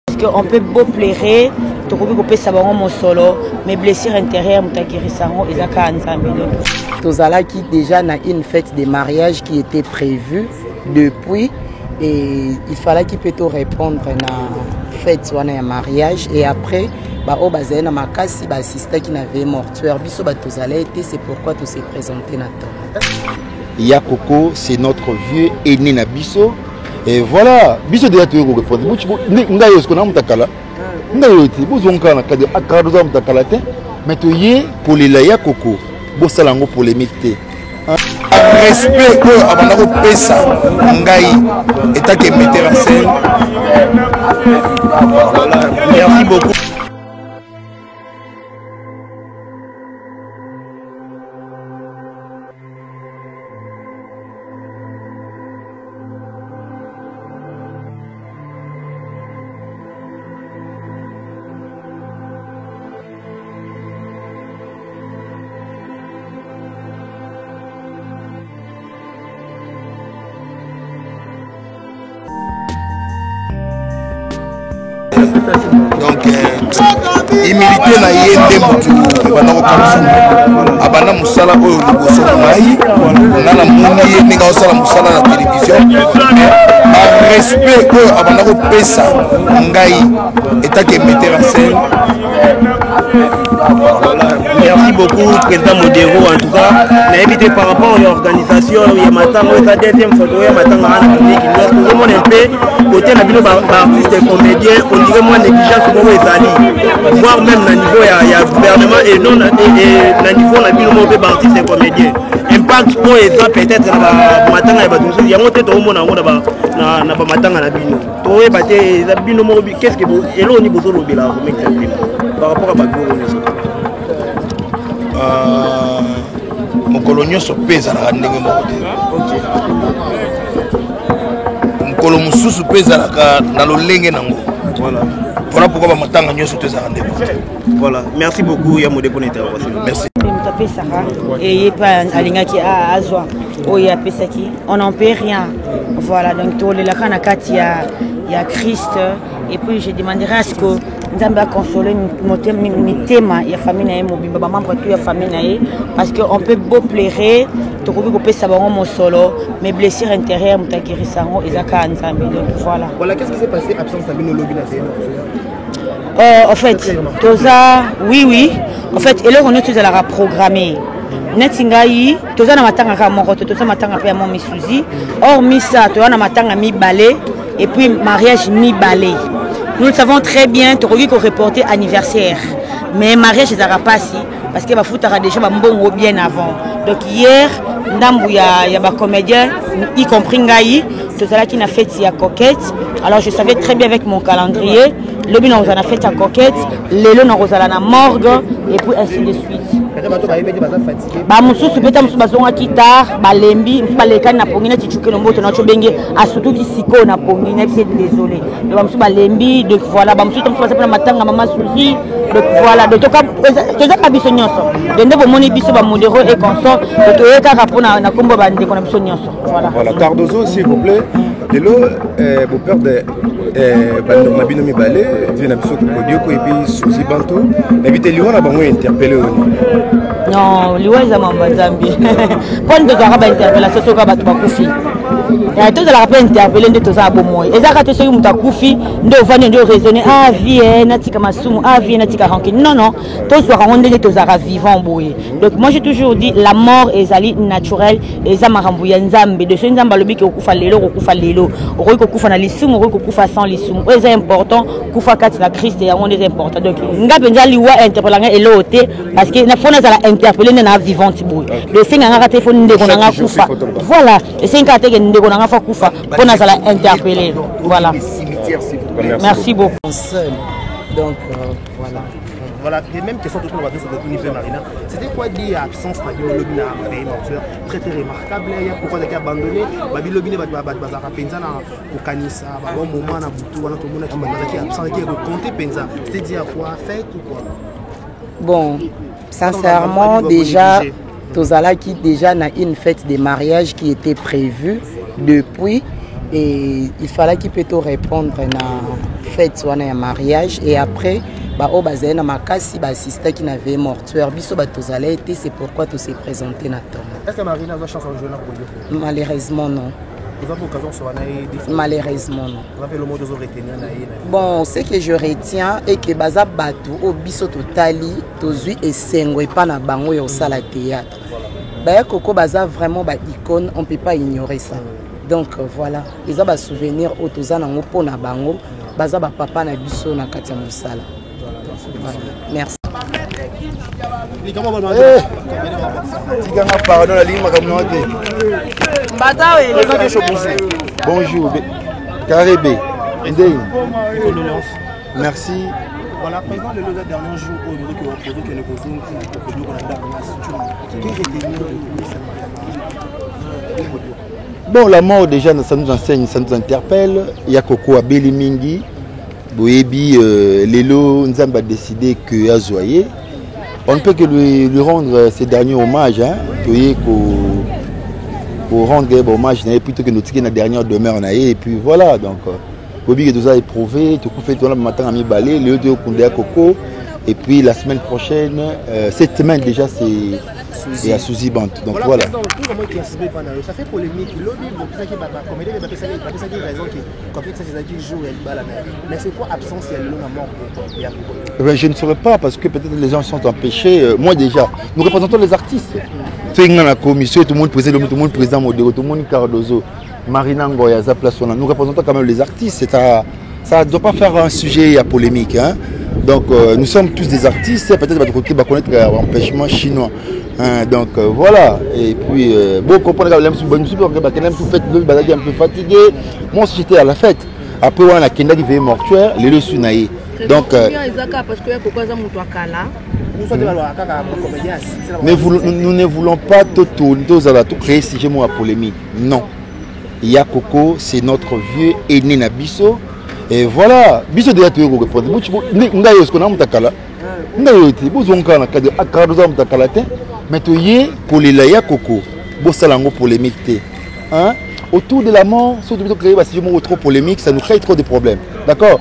Parce qu'on peut beau plairer, on peut savoir mon solo, mais blessures intérieures, Tozala qui déjà n'a une fête de mariage qui était prévue depuis et il fallait qu'il peut tout répondre à la fête ou à un mariage et après au bazin na makasi ba sister qui n'avait mortuaire biso ba Tozala été c'est pourquoi tout s'est présenté na temps. Yakoko c'est notre vieux aîné na biso et voilà biso déjà tu répondre ngayo ce qu'on a mutakala ngayo ti bozonka na kadi akado za mutakala te mais to yé pour les Yakoko bo salango polémique te respect que abandako pesa ngai état que metteur en scène. Voilà, merci beaucoup. Donc, humilité na yende mutu banako kamsu abana musala oyo liboso na ngai ngana moni ye ninga osala musala na télévision ba respect oyo abanako pesa ngai état que metteur en scène. Voilà. Merci beaucoup président Modero en tout cas na évité par rapport à l'organisation ya matanga la deuxième photo ya matanga na public nous avons un peu côté na bino ba artiste et comédien on dirait moins négligence pour ezali voire même na niveau ya gouvernement et non na niveau na bino mo ba artiste et comédien impact pour eza peut-être na matanga ya bato ya moté to mona ngo na ba matanga na bino to e baté za bino mo qu'est-ce que elo ni bozo lobela par rapport à Bagbo mon colonio so pesa la ndenge moko te mokolo mosusu pesa la na lolenge nango. Voilà, voilà pourquoi ba matanga nyoso te za ndenge. Voilà, merci beaucoup ya modé pour l'intervention. Merci. Et pas alingaki azwa oya pesaki on n'en paie rien. Voilà, donc tout le lakana kati ya Christ et puis je demanderai à ce que Nzambe a consolé mes thèmes ya famille na mobimba ba membre tout ya famille na parce que on peut beau plairer to ko peut savoir mon solo mais blessures intérieures mutakirisango ezaka Nzambe. Donc voilà. Voilà, qu'est-ce qui s'est passé absence d'Abino Lobby na en fait toza oui en fait et là on est tous à la programmer netingai toza na matanga ka moko toza matanga pe ya mon misuzi or misa toza na matanga mi balé et puis mariage mi balé. Nous le savons très bien, tu as reporté anniversaire. Mais mariage, ça ne pas si. Parce que tu as déjà bon bien avant. Donc hier, il y a des comédiens, y compris Ngaï, tout ça qui n'a fait à Coquette. Alors je savais très bien avec mon calendrier. Le bin on a fait à Coquette, le long on a la morgue, et puis ainsi de suite. Ba mususu beta mususu bazonga guitare balembi mbaleka na pongina tichuke no moto na chobenge asutu kisiko na pongina c'est désolé donc mususu balembi donc voilà ba mususu mususu passer na matanga mama suzi donc voilà donc toza ka biso nyonso ndende bo moni biso ba modero et consort to yeka rapona na kombo ba ndeko na biso nyonso voilà. Voilà, Cardozo s'il vous plaît de l'eau beau père de Mabino Mibale vient à biso Kodioko et puis Suzy Banto n'habite Lyon na bango interpellé. Non, liwa za mamba Zambie. Quand nous avons interpellation sur ba tubakufi. Et tout la rappel interpeller de toza bomoy. Ezaka to soki mutakufi ndo vane ndo raisonner ah vie na tika masumu ah vie na tika ranki. Non non, to so ronde de toza vivant boye. Donc moi j'ai toujours dit la mort ezali naturelle eza makambu ya Nzambe. De ce Nzamba lobi ke okufa lelo okufa lelo. Okoki kokufa na lisumu okoki kokufa sans lisumu. C'est important kufa kati na Christ ya on est important. Donc ngabe nza liwa interpellanga elote parce que na fona za la interpeller na vivante boye. Le singa ngaka téléphone ndeko na kufa. Voilà, le singa teke ndeko na fa kufa pona za la interpeller. Voilà. Merci beaucoup. Donc voilà. Voilà, et même question de l'adresse de l'univers Marina. C'était quoi dire absence de lobby na mortuaire très très remarquable. Il y a pourquoi il a abandonné. Babi lobby ne va pas penza na kokanisa. Bon moment na butu wana to mona qui absent qui compter penza. C'était dire quoi fête ou quoi? Bon, sincèrement déjà Tozala qui déjà n'a une fête de mariage qui était prévue depuis et il fallait qu'il peut tout répondre à la fête wana ya mariage et après bao bazali na makasi ba assista qui n'avait mortuaire biso ba tozala été c'est pourquoi tu s'est présenté na temps. Est-ce que Marina a chance en jouer na Koyo? Malheureusement non. Vous avez l'occasion sur un malheureusement non. Vous avez le mot de retenir na. Bon, ce que je retiens est que baza batu o biso totali tozui esengo et pas na bango yo sala théâtre. Bah Coco baza vraiment ba icône, on peut pas ignorer ça. Donc voilà, ils ont des souvenirs au toza na ngopo na bango, baza ba papa na biso na kati ya mosala. Merci. Pardon, la ligne bonjour, Caribé. Merci. Voilà, président, le dernier jour où nous avons posé que nous posons bon, la mort déjà, ça nous enseigne, ça nous interpelle. Il y a Coco Abeli Mingi. Boébi, Lélo, nous avons décidé que Azoye. On ne peut que lui rendre ces derniers hommages. Hein, pour rendre hommage, plutôt que nous tirer la dernière demeure. Et puis voilà, donc, Boébi nous a éprouvé. Tout fait tout le matin à mi balai, Léo de Koundé Coco. Et puis la semaine prochaine, cette semaine déjà, c'est à Suzy Bant. Donc voilà. Ça fait polémique. Mais c'est quoi absence je ne saurais pas parce que peut-être les gens sont empêchés. Moi déjà, nous représentons les artistes. Tout la commission, tout le monde président, tout le monde président Modero, tout le monde Cardozo, Marina Ngoya, Zaplasona. Nous représentons quand même les artistes. Ça ne doit pas faire un sujet à polémique. Hein. Donc nous sommes tous des artistes, peut-être de côté connaître l'empêchement chinois. Hein, donc voilà. Et puis bon comprendre que je suis un peu fatigué. Moi aussi j'étais à la fête. Après on a Kenda qui veut mortuaire, les le sunaï. Donc mais nous ne voulons pas tout créer si j'ai moi polémique. Non. Il y a Coco, c'est notre vieux aîné Nabiso. Et voilà, biso de tu ko répondre. Ngayo ce qu'on a mutakala. Ngayo ti bozonka na kade akadoza mutakala te. Mais to yé pour les laya Coco. Bo salango polémique te. Hein? Autour de la mort, surtout de créer si je me trop polémique, ça nous crée trop de problèmes. D'accord?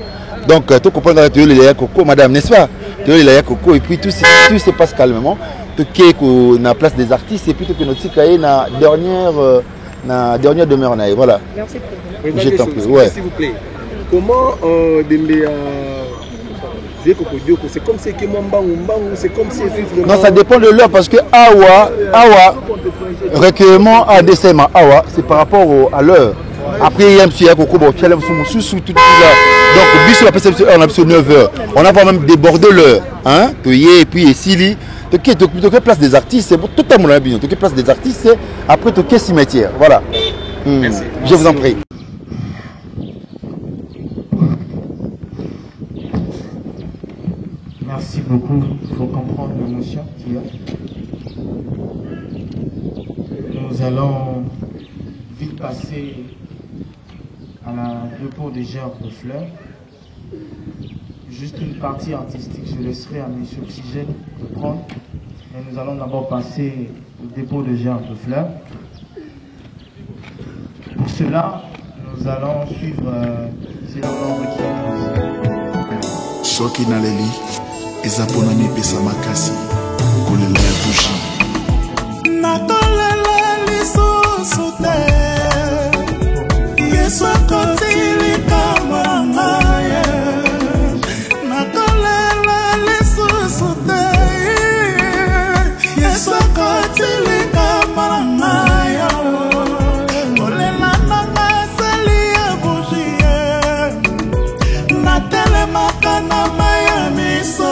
Donc tu comprends que les laya Coco madame, n'est-ce pas? Tu les laya Coco et puis tout se passe calmement. Tu que na place des artistes et puis que notre cahier na dernière demeure na voilà. Merci. Je t'en prie. Ouais. S'il vous plaît. Comment c'est comme si c'est comme si non, ça dépend de l'heure parce que Awa recueillement à décembre Awa c'est par rapport à l'heure. Après il y a un petit Coco challenge sous tout là. Donc bis on a 9h. On a vraiment débordé l'heure hein et puis ici tu place des artistes c'est tout à mon avis tu place des artistes après tu cimetière voilà. Merci. Je vous en prie. Merci beaucoup pour comprendre l'émotion qu'il y a. Nous allons vite passer à la dépôt des gerbes de fleurs. Juste une partie artistique, je laisserai à M. Oxygène de prendre. Et nous allons d'abord passer au dépôt de gerbes de fleurs. Pour cela, nous allons suivre ces ordres qui sont Soki na leli ezapona mipesa makasi kolela ya bushi natolela lisusu te Yesu akotilika mwanamaye natolela lisusu te Yesu akotilika mwanamaye kolela nanga sali ya bushi natelemaka na maya miso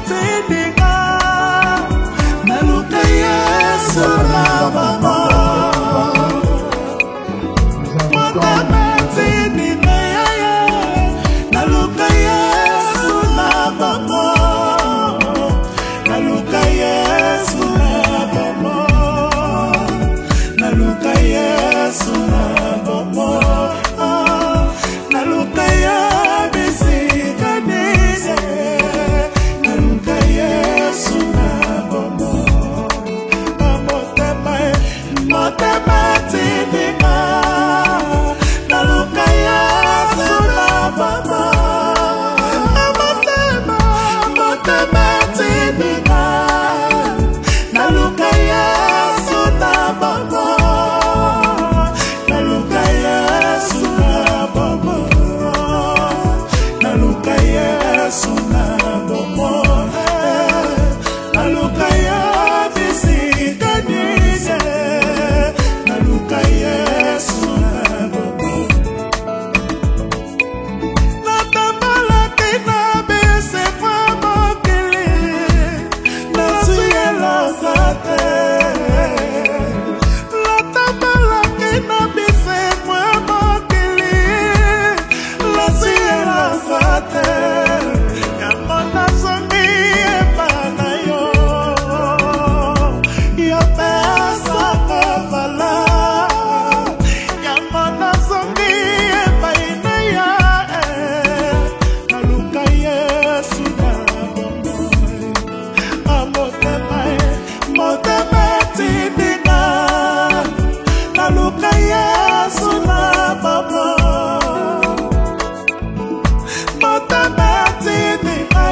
matindinga naluka Yesu na mama motema matindinga naluka Yesu na mama naluka Yesu na mama naluka Yesu na mama naluka ya bisika nise naluka Yesu na mama motema tindinga naluka Yesu na mama motema tindinga naluka Yesu na mama naluka Yesu na mama naluka Yesu na mama naluka ya bisika nise naluka Yesu na mama natambala kina bese kwa mokili nasuyela sate natambala kina bese kwa mokili nasuyela sate yamona songi epana yo pesa kavala yamona songi epaina ya naluka Yesu na motema tindinga naluka Yesu na mama motema tindinga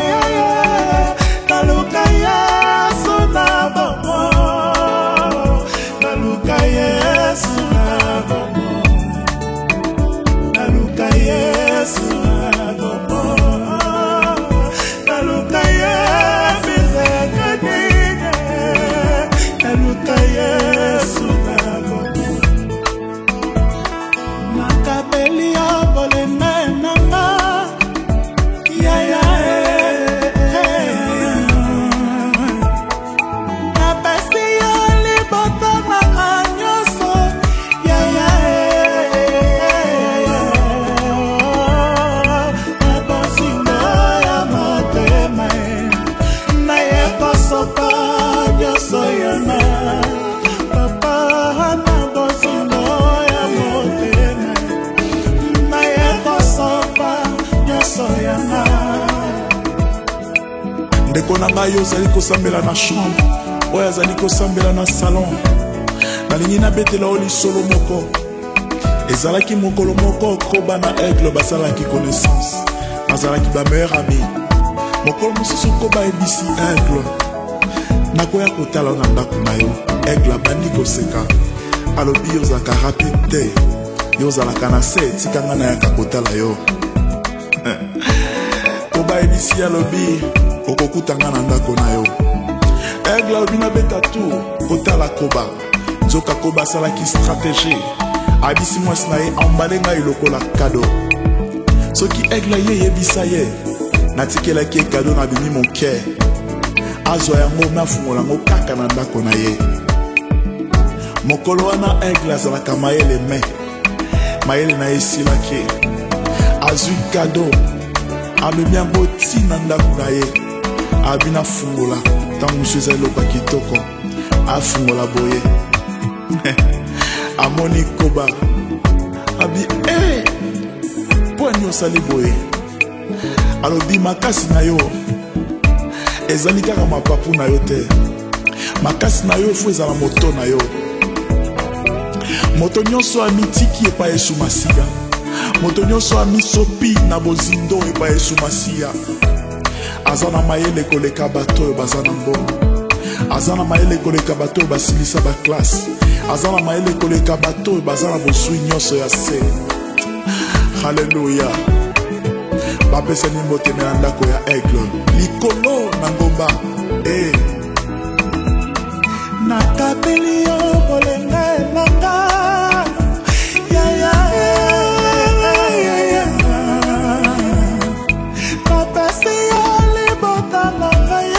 naluka Yesu na mama naluka Yesu na mama naluka Yesu na mama naluka Yesu naluka Yesu na mama nakabeli ya bolenga nanga ya napesi ya libota na anyoso ya nabosingo ya motema na yekosopa nyoso yana papa nabosingo ya motema na yekosopa nyoso yana ndeko na ngai ozali kosambela na chambre oyo azali kosambela na salon nalingi nabetela o lisolo moko ezalaki mokolo moko koba na aigle basalaki connaissance bazalaki bameilleur ami mokolo mosusu koba ebisi aigle nakoya kotala na ndako na yo aigle abandi koseka alobi ozalaka rapide te yo ozalaka na se etikanga na yaka kotala yo koba ebisi alobi okokutanga na ndako na yo aigle alobi nabeta tour kotala koba nzoka koba asalaki stratégie abisi mwasi na ye ambale ngai lokola kado soki aigle ye yebisa ye natikelaki ye kado na bimi moke azwa yango nafungola yango kaka na ndako na ye mokolo wana aigle azalaka mayele mayele na ye esilaki azwi kado amemi yango ntina ndako na ye abi nafungola ntango mosu eza eloko ya kitoko afungola boye amoni koba abi mpo ani osali boye alobi makasi na yo ezali kaka mapapu na yo te makasi na yo efo ezala moto na yo moto nyonso amitiki epai esumasiya moto nyonso amisopi na bozindo epai esumasiya aza na mayele koleka bato oyo baza na mbongo aza na mayele koleka bato oyo basilisa baklase aza na mayele koleka bato oyo baza na bozwi nyonso ya se haleluya bapesani motema na ndako ya aigle likolo na ngomba nakabeli yo bolenga elanga napesi yo libota na ngai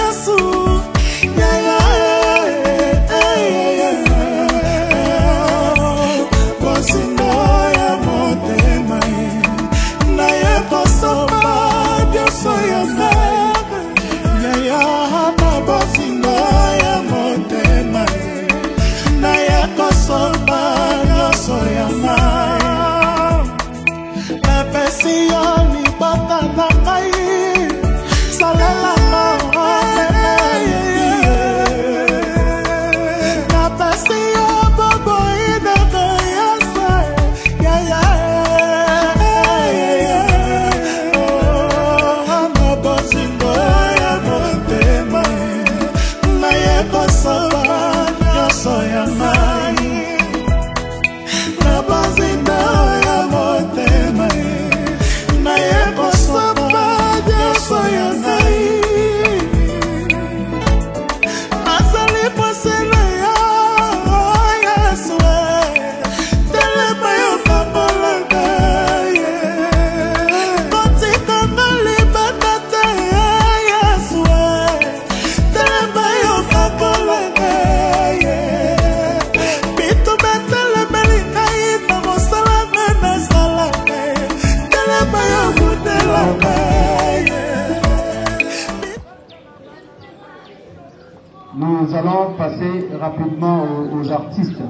Nous allons passer rapidement aux artistes.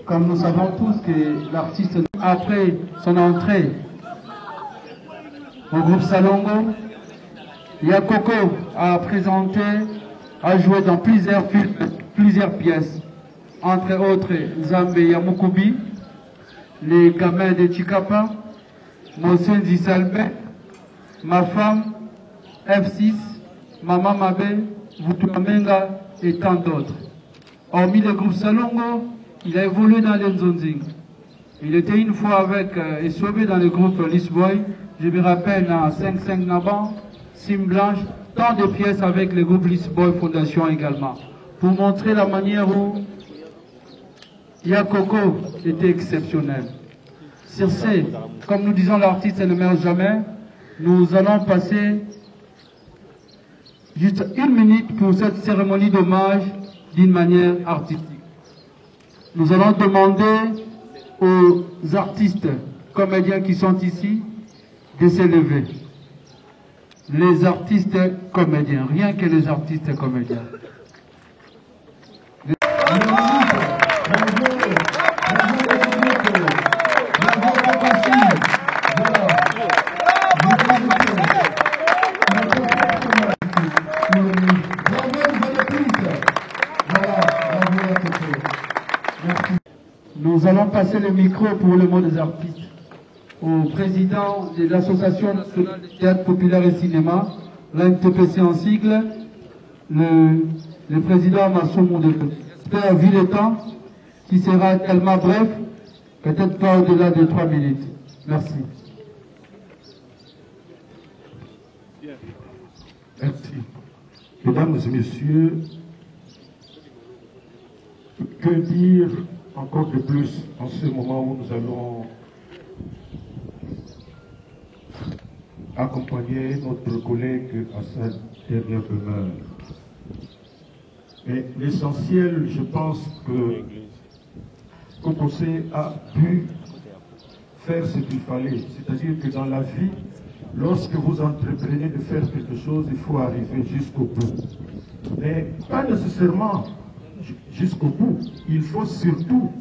Comme nous savons tous que l'artiste, après son entrée au groupe Salongo, Yakoko a présenté, a joué dans plusieurs films, plusieurs pièces, entre autres Zambe Yamukubi, Les Gamins de Chikapa, Mosenzi Salbe, Ma Femme, F6, Mama Mabe, Vutuamenga et tant d'autres. Hormis le groupe Salongo, il a évolué dans les Nzonzing. Il était une fois avec et sauvé dans le groupe Lisboy. Je me rappelle dans 5-5 Naban, Sim Blanche, tant de pièces avec le groupe Lisboy Fondation également. Pour montrer la manière où Yakoko était exceptionnel. Sur ce, comme nous disons, l'artiste ne meurt jamais. Nous allons passer juste 1 minute pour cette cérémonie d'hommage d'une manière artistique. Nous allons demander aux artistes, comédiens qui sont ici, de s'élever. Les artistes comédiens, rien que les artistes comédiens. Nous allons passer le micro pour le mot des artistes au président de l'Association nationale de théâtre populaire et cinéma, l'ANTPC en sigle, le président Massoumou de J'espère, vu le temps, qui sera tellement bref, peut-être pas au-delà de 3 minutes. Merci. Merci. Mesdames et messieurs, que dire encore de plus en ce moment où nous allons accompagner notre collègue à sa dernière demeure. Mais l'essentiel, je pense que Kokosé a pu faire ce qu'il fallait. C'est-à-dire que dans la vie, lorsque vous entreprenez de faire quelque chose, il faut arriver jusqu'au bout. Mais pas nécessairement jusqu'au bout. Il faut surtout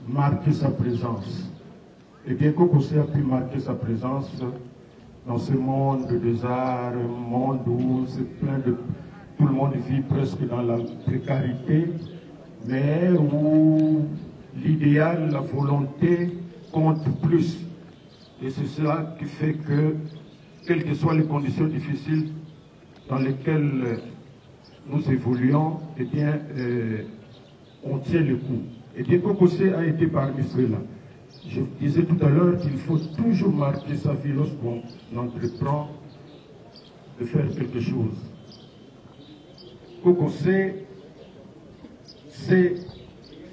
marquer sa présence. Et bien Kokosé a pu marquer sa présence dans ce monde des arts, un monde où c'est plein de... Tout le monde vit presque dans la précarité, mais où l'idéal, la volonté compte plus. Et c'est cela qui fait que, quelles que soient les conditions difficiles dans lesquelles nous évoluons, eh bien, on tient le coup. Et bien, Kokosé a été parmi ceux-là. Je disais tout à l'heure qu'il faut toujours marquer sa vie lorsqu'on entreprend de faire quelque chose. Kokosé s'est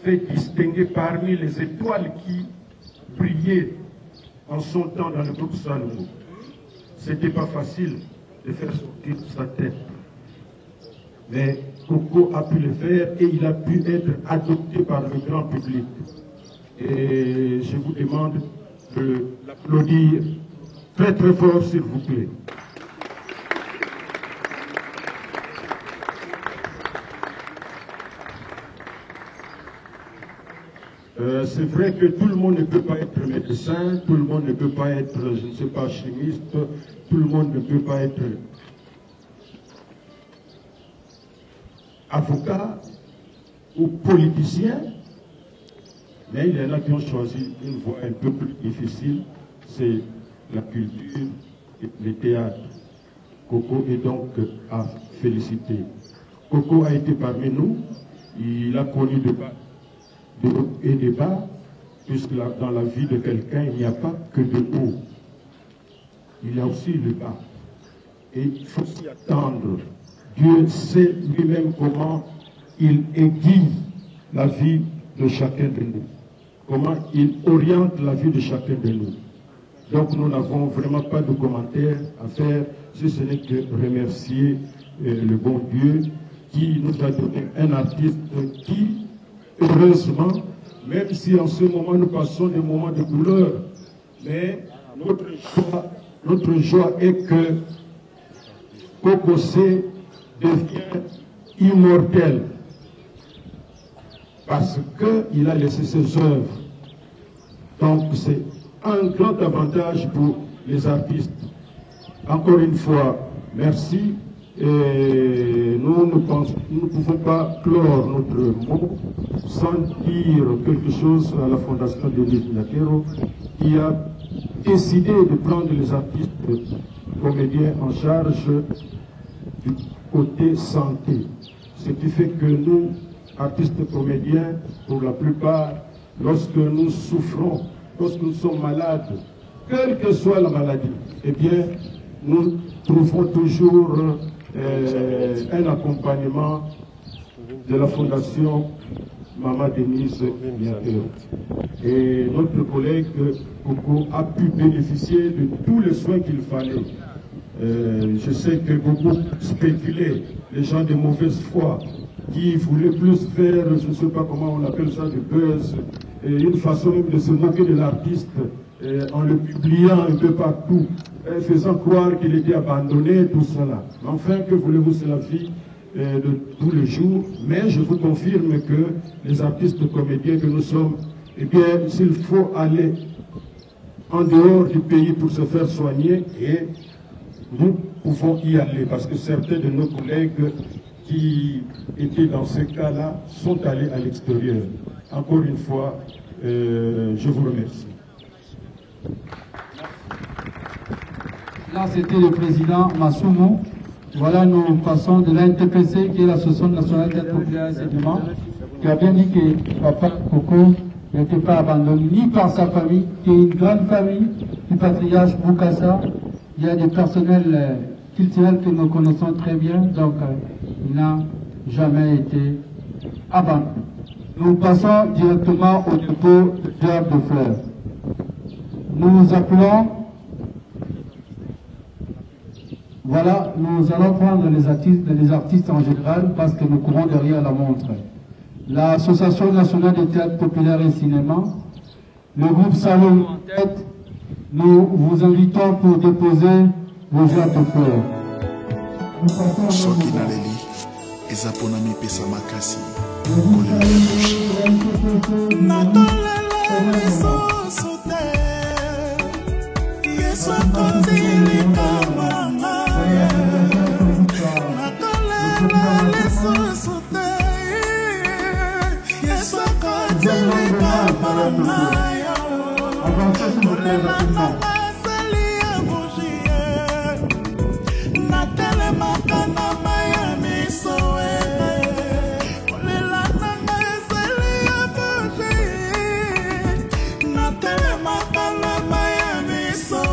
fait distinguer parmi les étoiles qui brillaient en son temps dans le groupe Salongo. C'était pas facile de faire sortir sa tête. Mais Koko a pu le faire et il a pu être adopté par le grand public. Et je vous demande de l'applaudir très très fort, s'il vous plaît. C'est vrai que tout le monde ne peut pas être médecin, tout le monde ne peut pas être, je ne sais pas, chimiste, tout le monde ne peut pas être avocat ou politicien, mais il y en a qui ont choisi une voie un peu plus difficile, c'est la culture et le théâtre. Koko est donc à féliciter. Koko a été parmi nous, il a connu de haut et de bas, puisque dans la vie de quelqu'un, il n'y a pas que de haut. Il y a aussi le bas. Et il faut s'y attendre. Dieu sait lui-même comment il aiguille la vie de chacun de nous. Comment il oriente la vie de chacun de nous. Donc nous n'avons vraiment pas de commentaires à faire, si ce n'est que remercier le bon Dieu qui nous a donné un artiste qui, heureusement, même si en ce moment nous passons des moments de douleur, mais notre joie est que Kokosé devient immortel parce qu'il a laissé ses œuvres. Donc c'est un grand avantage pour les artistes. Encore une fois, merci. Et nous ne pouvons pas clore notre mot sans dire quelque chose à la Fondation Denis Nakero qui a décidé de prendre les artistes comédiens en charge du côté santé. Ce qui fait que nous, artistes comédiens, pour la plupart, lorsque nous souffrons, lorsque nous sommes malades, quelle que soit la maladie, eh bien, nous trouvons toujours un accompagnement de la Fondation Maman Denise Nakero. Et notre collègue Coco a pu bénéficier de tous les soins qu'il fallait. Je sais que beaucoup spéculaient, les gens de mauvaise foi, qui voulaient plus faire, je ne sais pas comment on appelle ça, du buzz, et une façon même de se moquer de l'artiste en le publiant un peu partout, faisant croire qu'il était abandonné, tout cela. Enfin, que voulez-vous, c'est la vie de tous les jours. Mais je vous confirme que les artistes comédiens que nous sommes, eh bien, s'il faut aller en dehors du pays pour se faire soigner, et nous pouvons y aller, parce que certains de nos collègues qui étaient dans ce cas-là sont allés à l'extérieur. Encore une fois, je vous remercie. Là, c'était le président Massoumo. Voilà, nous passons de l'ANTPC, qui est l'Association nationale d'aide populaire et enseignement, qui a bien dit que Papa Coco n'était pas abandonné ni par sa famille, qui est une grande famille du patriarche Boukassa. Il y a des personnels culturels que nous connaissons très bien, donc il n'a jamais été abandonné. Nous passons directement au dépôt d'herbes de fleurs. Nous appelons, voilà, nous allons prendre les artistes en général parce que nous courons derrière la montre. L'Association nationale des théâtres populaires et cinéma, le groupe Salon en tête, nous vous invitons pour déposer vos herbes de fleurs. Soki naleli eza pona mipesa makasi kolela ya moshi natolela lisusu te yesu akozilika mama natolela lisusu te yesu akozilika mama kolela asali ya moshi natelemaka na maya miso kolela nanga ezali ya moshi natelemaka na maya miso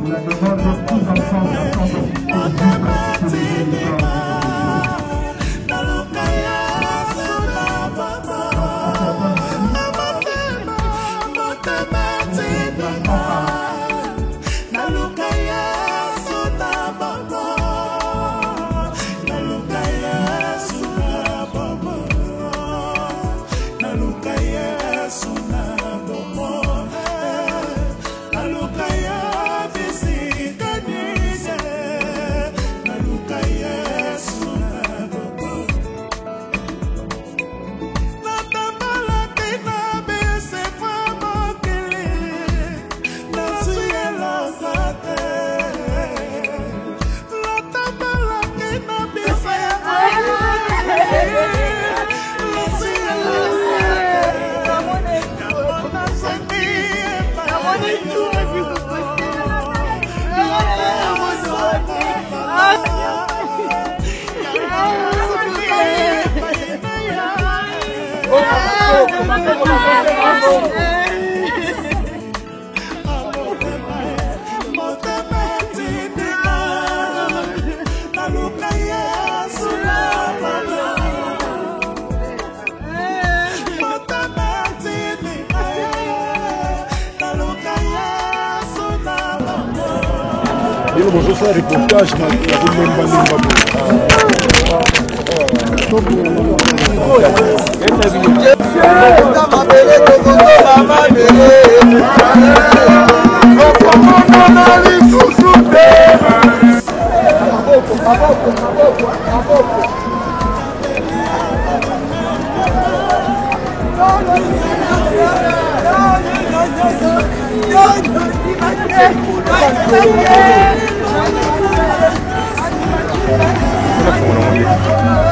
la mémoire de tous ensemble, tous les bonjour, ça reportage, Gracias.